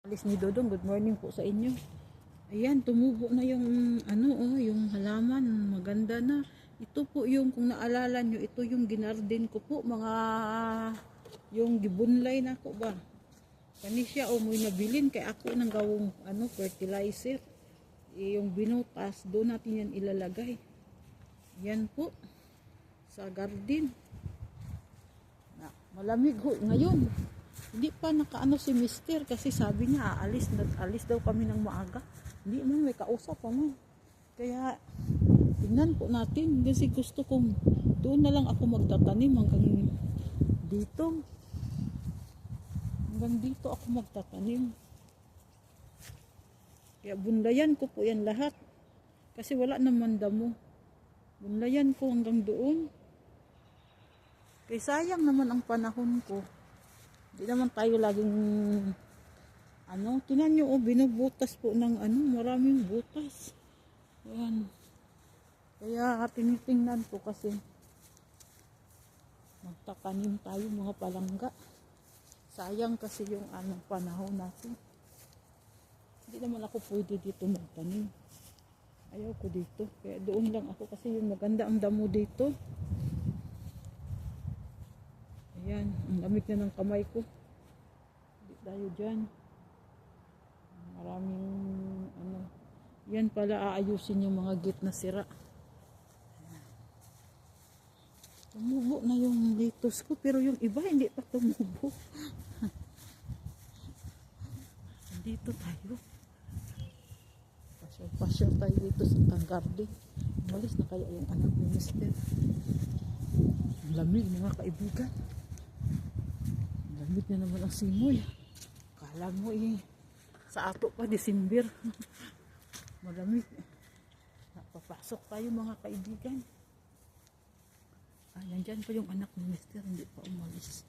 Alis ni Dodong, good morning po sa inyo. Ayan, tumubo na yung yung halaman, maganda na. Ito po yung kung naalala nyo, ito yung ginarden ko po, mga yung gibunlay na ko ba. Kani siya may nabilin kay ako nang gawong fertilizer. Yung binutas, doon natin yan ilalagay. Yan po sa garden. Malamig ho ngayon. Hindi pa nakaano si Mister kasi sabi niya alis daw kami ng maaga. Hindi man, may kausap pa man. Kaya tingnan po natin kasi gusto kong doon na lang ako magtatanim hanggang dito. Hanggang dito ako magtatanim. Kaya bunlayan ko po yan lahat. Kasi wala naman damo. Bunlayan ko hanggang doon. Kaya sayang naman ang panahon ko. Hindi naman tayo laging tinan nyo binubutas po ng maraming butas. Ayan. Kaya tinitingnan ko kasi magtatanim tayo mga palangga. Sayang kasi yung panahon natin. Hindi naman ako pwede dito magtanim. Ayaw ko dito. Kaya doon lang ako kasi yung maganda ang damo dito. Ayan, ang lamig na ng kamay ko. Hindi tayo dyan. Maraming yan pala aayusin yung mga gate na sira. Tumubo na yung lettuce ko pero yung iba hindi pa tumubo. Dito tayo. Pasyal tayo dito sa garden. Umalis na kaya yung anak ni Mister. Lamig mga kaibigan. Lamig na naman ang simoy. Kala mo sa ato pa December. Malamig. Napapasok tayo mga kaibigan. Nandyan pa yung anak ni Mister, hindi pa umalis.